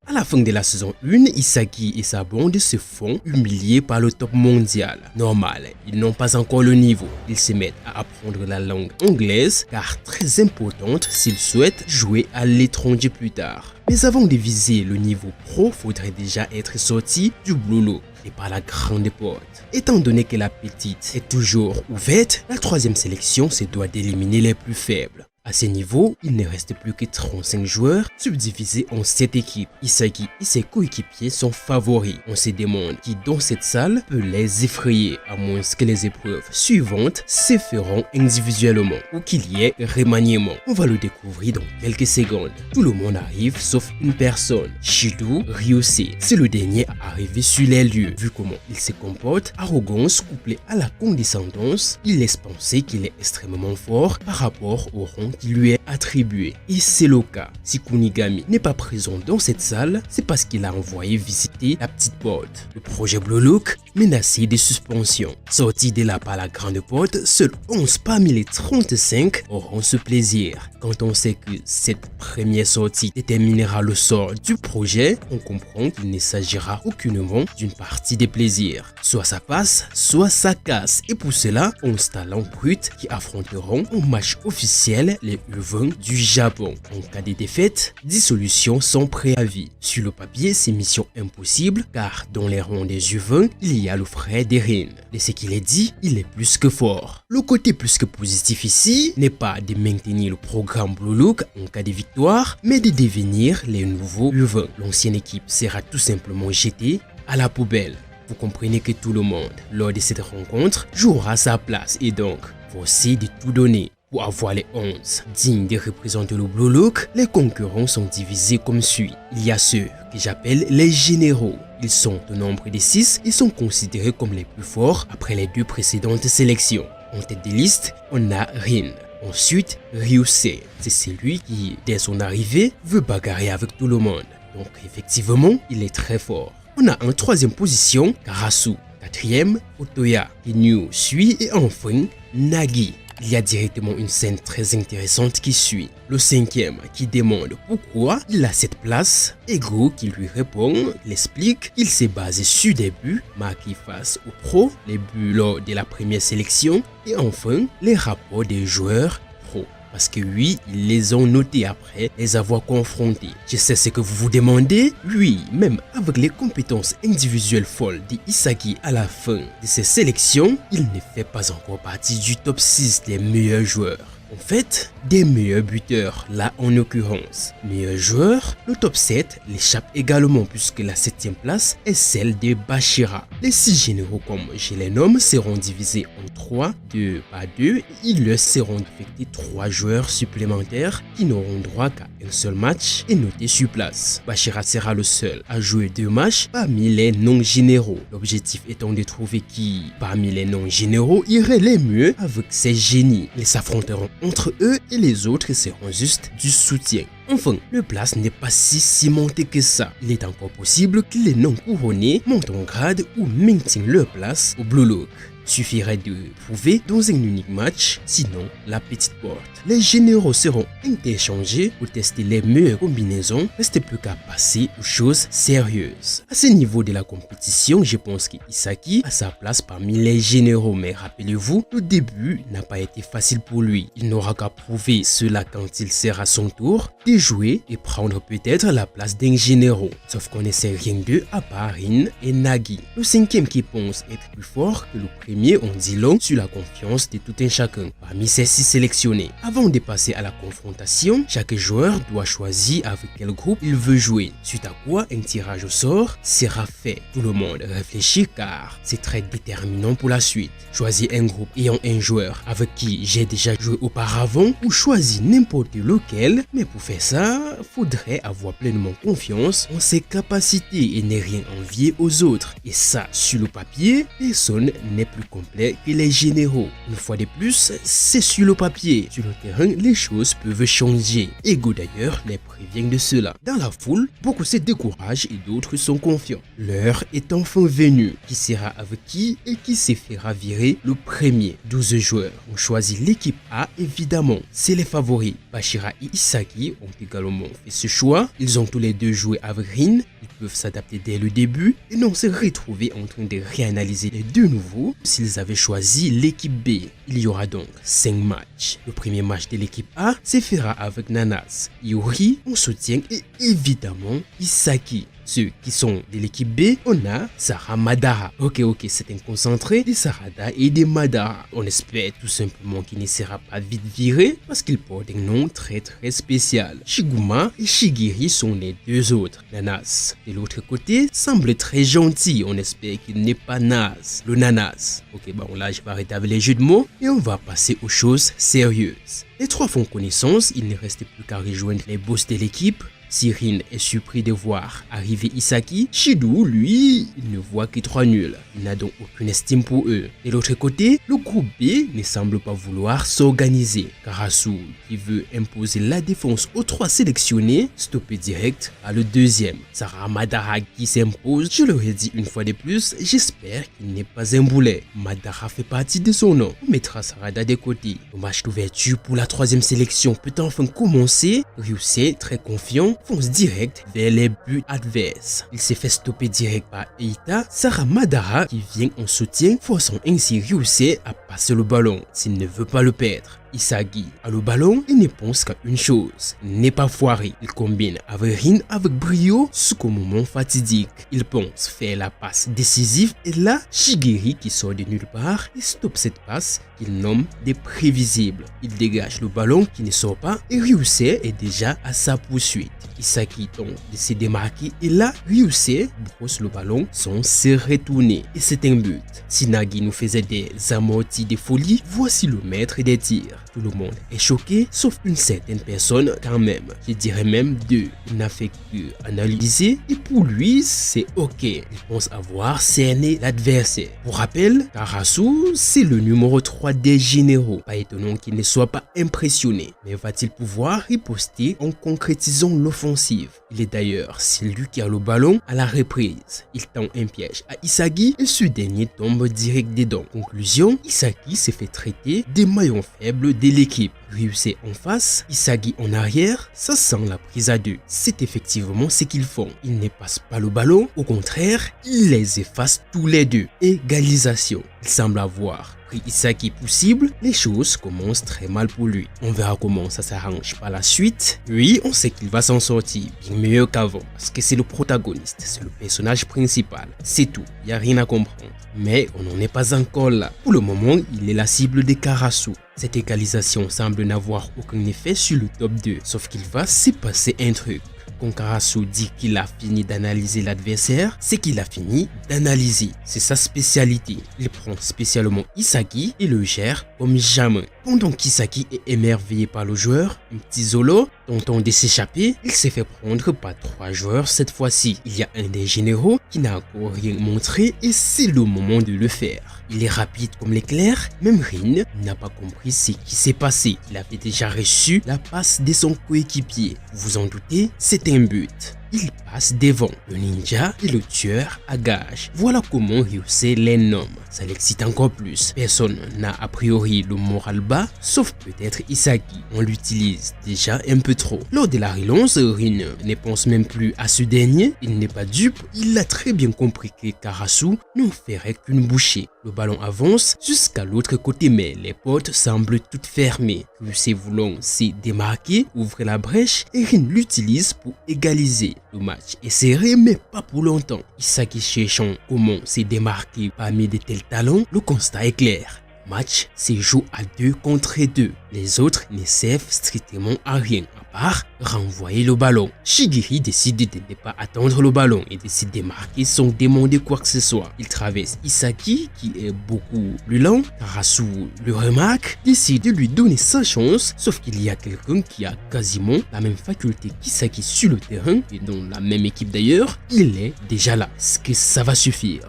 À la fin de la saison 1, Isagi et sa bande se font humilier par le top mondial. Normal, ils n'ont pas encore le niveau. Ils se mettent à apprendre la langue anglaise car très importante s'ils souhaitent jouer à l'étranger plus tard. Mais avant de viser le niveau pro, faudrait déjà être sorti du Blue Look et par la grande porte. Étant donné que la petite est toujours ouverte, la troisième sélection se doit d'éliminer les plus faibles. À ce niveau, il ne reste plus que 35 joueurs subdivisés en 7 équipes. Isagi et ses coéquipiers sont favoris. On se demande qui dans cette salle peut les effrayer à moins que les épreuves suivantes se feront individuellement ou qu'il y ait remaniement. On va le découvrir dans quelques secondes. Tout le monde arrive sauf une personne, Shido Ryusei. C'est le dernier à arriver sur les lieux. Vu comment il se comporte, arrogance couplée à la condescendance, il laisse penser qu'il est extrêmement fort par rapport au rang qui lui est attribué. Et c'est le cas. Si Kunigami n'est pas présent dans cette salle, c'est parce qu'il a envoyé visiter la petite porte. Le projet Blue Look menacé de suspension. Sorti de là par la grande porte, seuls 11 parmi les 35 auront ce plaisir. Quand on sait que cette première sortie déterminera le sort du projet, on comprend qu'il ne s'agira aucunement d'une partie des plaisirs. Soit ça passe, soit ça casse. Et pour cela, 11 talents bruts qui affronteront en match officiel les U20 du Japon. En cas de défaite, dissolution sans préavis. Sur le papier, c'est mission impossible car dans les rangs des U20, il y a le frère d'Erin. De ce qu'il est dit, il est plus que fort. Le côté plus que positif ici n'est pas de maintenir le programme Blue Look en cas de victoire, mais de devenir les nouveaux U20. L'ancienne équipe sera tout simplement jetée à la poubelle. Vous comprenez que tout le monde, lors de cette rencontre, jouera sa place et donc, forcé de tout donner. Pour avoir les 11 dignes de représenter le Blue Look, les concurrents sont divisés comme suit. Il y a ceux que j'appelle les généraux. Ils sont au nombre de 6 et sont considérés comme les plus forts après les 2 précédentes sélections. En tête de liste, on a Rin. Ensuite, Ryusei. C'est celui qui, dès son arrivée, veut bagarrer avec tout le monde. Donc effectivement, il est très fort. On a en troisième position Karasu. Quatrième, Otoya. Kinyu suit et enfin Nagi. Il y a directement une scène très intéressante qui suit. Le cinquième qui demande pourquoi il a cette place. Ego qui lui répond, il explique qu'il s'est basé sur des buts marqués face aux pros, les buts lors de la première sélection et enfin les rapports des joueurs pros. Parce que oui, ils les ont notés après les avoir confrontés. Je sais ce que vous vous demandez. Oui, même avec les compétences individuelles folles d'Isagi à la fin de ces sélections, il ne fait pas encore partie du top 6 des meilleurs joueurs. En fait, des meilleurs buteurs, là en l'occurrence. Meilleurs joueurs, le top 7 l'échappe également puisque la 7e place est celle de Bashira. Les 6 généraux comme je les nomme seront divisés en 3, 2 par 2 et ils leur seront affectés 3 joueurs supplémentaires qui n'auront droit qu'à un seul match et noté sur place. Bashira sera le seul à jouer 2 matchs parmi les non-généraux. L'objectif étant de trouver qui, parmi les non-généraux, irait les mieux avec ces génies. Ils s'affronteront entre eux et les autres seront juste du soutien. Enfin, le place n'est pas si cimenté que ça. Il est encore possible que les non-couronnés montent en grade ou maintiennent leur place au Blue Look. Suffirait de prouver dans un unique match, sinon la petite porte. Les généraux seront interchangés pour tester les meilleures combinaisons, reste plus qu'à passer aux choses sérieuses. À ce niveau de la compétition, je pense qu'Isagi a sa place parmi les généraux, mais rappelez-vous, le début n'a pas été facile pour lui. Il n'aura qu'à prouver cela quand il sera son tour de jouer et prendre peut-être la place d'un généraux. Sauf qu'on ne sait rien d'eux à part Rin et Nagi. Le 5e qui pense être plus fort que le premier, on dit long sur la confiance de tout un chacun parmi ces 6 sélectionnés. Avant de passer à la confrontation, chaque joueur doit choisir avec quel groupe il veut jouer. Suite à quoi, un tirage au sort sera fait. Tout le monde réfléchit car c'est très déterminant pour la suite. Choisir un groupe ayant un joueur avec qui j'ai déjà joué auparavant ou choisir n'importe lequel, mais pour faire ça, faudrait avoir pleinement confiance en ses capacités et ne rien envier aux autres. Et ça, sur le papier, personne n'est plus complet que les généraux. Une fois de plus, c'est sur le papier. Sur le terrain, les choses peuvent changer. Ego d'ailleurs les prévient de cela. Dans la foule, beaucoup se découragent et d'autres sont confiants. L'heure est enfin venue. Qui sera avec qui et qui se fera virer le premier? 12 joueurs ont choisi l'équipe A évidemment. C'est les favoris. Bachira et Isagi ont également fait ce choix. Ils ont tous les deux joué avec Rin. Ils peuvent s'adapter dès le début et non se retrouver en train de réanalyser les deux nouveaux s'ils avaient choisi l'équipe B. Il y aura donc 5 matchs. Le premier match de l'équipe A se fera avec Nanas, Yuri en soutien et évidemment Isagi. Ceux qui sont de l'équipe B, on a Sarah Madara. Ok, c'est un concentré de Sarada et de Madara. On espère tout simplement qu'il ne sera pas vite viré parce qu'il porte un nom très spécial. Shiguma et Shigiri sont les deux autres. Nanas, de l'autre côté, semble très gentil. On espère qu'il n'est pas naze. Le Nanas. Ok, bon là je vais arrêter avec les jeux de mots et on va passer aux choses sérieuses. Les trois font connaissance, il ne reste plus qu'à rejoindre les boss de l'équipe. Si Rin est surpris de voir arriver Isagi, Shido, lui, il ne voit que 3 nuls. Il n'a donc aucune estime pour eux. De l'autre côté, le groupe B ne semble pas vouloir s'organiser. Karasu, qui veut imposer la défense aux 3 sélectionnés, stoppé direct à le deuxième. Sarah Madara qui s'impose, je leur ai dit une fois de plus, j'espère qu'il n'est pas un boulet. Madara fait partie de son nom. On mettra Sarada de côté. Le match d'ouverture pour la 3e sélection peut enfin commencer. Ryusei, très confiant, fonce direct vers les buts adverses. Il s'est fait stopper direct par Eita. Sarah Madara qui vient en soutien, forçant ainsi Ryusei à passer le ballon s'il ne veut pas le perdre. Isagi a le ballon et ne pense qu'à une chose, n'est pas foiré. Il combine avec Rin avec brio jusqu'au moment fatidique. Il pense faire la passe décisive et là, Shigiri qui sort de nulle part et stoppe cette passe qu'il nomme des prévisibles. Il dégage le ballon qui ne sort pas et Ryusei est déjà à sa poursuite. Isagi tente de se démarquer et là, Ryusei brosse le ballon sans se retourner. Et c'est un but. Si Nagi nous faisait des amortis de folie, voici le maître des tirs. Tout le monde est choqué, sauf une certaine personne quand même. Je dirais même 2. Il n'a fait que analyser et pour lui, c'est ok. Il pense avoir cerné l'adversaire. Pour rappel, Karasu, c'est le numéro 3 des généraux. Pas étonnant qu'il ne soit pas impressionné. Mais va-t-il pouvoir riposter en concrétisant l'offensive? Il est d'ailleurs celui qui a le ballon à la reprise. Il tend un piège à Isagi et ce dernier tombe direct dedans. Conclusion, Isagi s'est fait traiter des maillons faibles de l'équipe. Ryusei en face, Isagi en arrière, ça sent la prise à 2. C'est effectivement ce qu'ils font. Ils ne passent pas le ballon, au contraire, ils les effacent tous les deux. Égalisation. Il semble avoir pris Isagi pour cible, les choses commencent très mal pour lui. On verra comment ça s'arrange par la suite. Oui, on sait qu'il va s'en sortir bien mieux qu'avant parce que c'est le protagoniste, c'est le personnage principal. C'est tout, il n'y a rien à comprendre. Mais on n'en est pas encore là. Pour le moment, il est la cible de Karasu. Cette égalisation semble n'avoir aucun effet sur le top 2, sauf qu'il va s'y passer un truc. Quand Karasu dit qu'il a fini d'analyser l'adversaire, c'est qu'il a fini d'analyser. C'est sa spécialité. Il prend spécialement Isagi et le gère comme jamais. Pendant qu'Isagi est émerveillé par le joueur, un petit Zolo, tentant de s'échapper, il s'est fait prendre par 3 joueurs cette fois-ci. Il y a un des généraux qui n'a encore rien montré et c'est le moment de le faire. Il est rapide comme l'éclair, même Rin n'a pas compris ce qui s'est passé. Il avait déjà reçu la passe de son coéquipier. Vous vous en doutez, c'est un but. Il passe devant le ninja et le tueur à gage. Voilà comment Ryusei les nomme. Ça l'excite encore plus. Personne n'a a priori le moral bas, sauf peut-être Isagi. On l'utilise déjà un peu trop. Lors de la relance, Rin ne pense même plus à ce dernier. Il n'est pas dupe. Il a très bien compris que Karasu n'en ferait qu'une bouchée. Le ballon avance jusqu'à l'autre côté, mais les portes semblent toutes fermées. Ryusei voulant se démarquer, ouvre la brèche et Rin l'utilise pour égaliser. Le match est serré mais pas pour longtemps. Isagi cherchant comment se démarquer parmi de tels talents, le constat est clair. Le match se joue à 2 contre 2. Les autres ne servent strictement à rien, à part renvoyer le ballon. Shigiri décide de ne pas attendre le ballon et de se démarquer sans demander quoi que ce soit. Il traverse Isagi qui est beaucoup plus lent. Karasu le remarque, décide de lui donner sa chance, sauf qu'il y a quelqu'un qui a quasiment la même faculté qu'Isagi sur le terrain et dans la même équipe d'ailleurs. Il est déjà là. Est-ce que ça va suffire?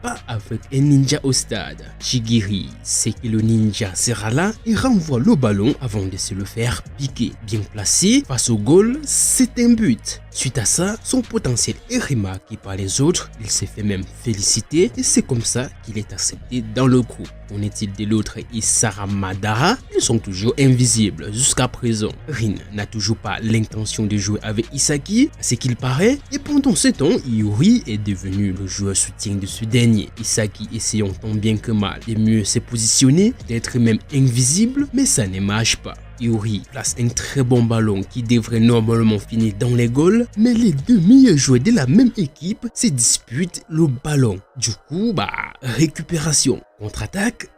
pas avec un ninja au stade. Shigiri sait que le ninja sera là et renvoie le ballon avant de se le faire piquer. Bien placé face au goal, c'est un but. Suite à ça, son potentiel est remarqué par les autres, il s'est fait même féliciter et c'est comme ça qu'il est accepté dans le groupe. Qu'en est-il de l'autre Isara Madara? Ils sont toujours invisibles jusqu'à présent. Rin n'a toujours pas l'intention de jouer avec Isagi, à ce qu'il paraît, et pendant ce temps, Iori est devenu le joueur soutien de ce dernier. Isagi essayant tant bien que mal de mieux se positionner, d'être même invisible, mais ça ne marche pas. Iori place un très bon ballon qui devrait normalement finir dans les goals, mais les deux meilleurs joueurs de la même équipe se disputent le ballon. Du coup, récupération, contre-attaque,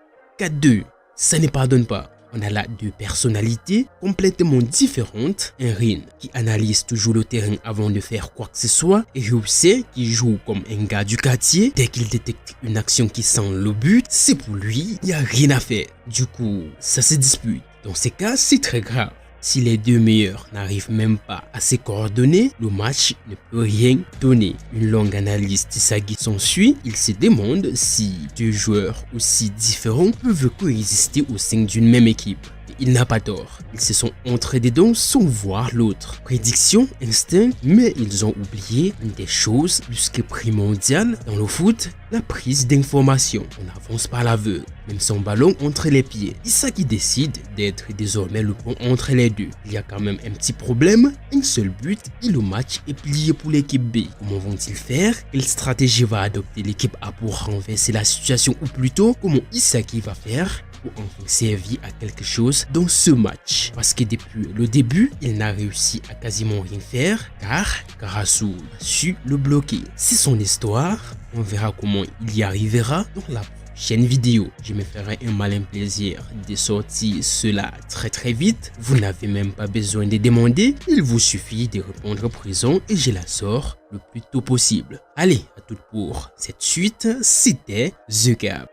4-2. Ça ne pardonne pas. On a là deux personnalités complètement différentes. Un Rin qui analyse toujours le terrain avant de faire quoi que ce soit. Et Ryusei qui joue comme un gars du quartier. Dès qu'il détecte une action qui sent le but, c'est pour lui, il n'y a rien à faire. Du coup, ça se dispute. Dans ces cas, c'est très grave. Si les deux meilleurs n'arrivent même pas à se coordonner, le match ne peut rien donner. Une longue analyse d'Isagi s'ensuit. Il se demande si deux joueurs aussi différents peuvent coexister au sein d'une même équipe. Il n'a pas tort. Ils se sont entrés dedans sans voir l'autre. Prédiction, instinct, mais ils ont oublié une des choses plus que primordiales dans le foot, la prise d'information. On avance par l'aveugle, même son ballon entre les pieds. Isagi décide d'être désormais le pont entre les deux. Il y a quand même un petit problème, un seul but et le match est plié pour l'équipe B. Comment vont-ils faire? Quelle stratégie va adopter l'équipe A pour renverser la situation, ou plutôt comment Isagi va faire pour enfin servir à quelque chose dans ce match? Parce que depuis le début, il n'a réussi à quasiment rien faire car Karasu a su le bloquer. C'est son histoire, on verra comment il y arrivera dans la prochaine vidéo. Je me ferai un malin plaisir de sortir cela très vite. Vous n'avez même pas besoin de demander, il vous suffit de répondre présent et je la sors le plus tôt possible. Allez, à tout pour cette suite, c'était The Cap.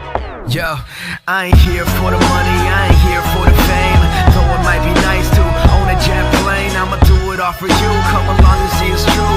Yo, I ain't here for the money, I ain't here for the fame. Though it might be nice to own a jet plane, I'ma do it all for you. Come along and see it's true.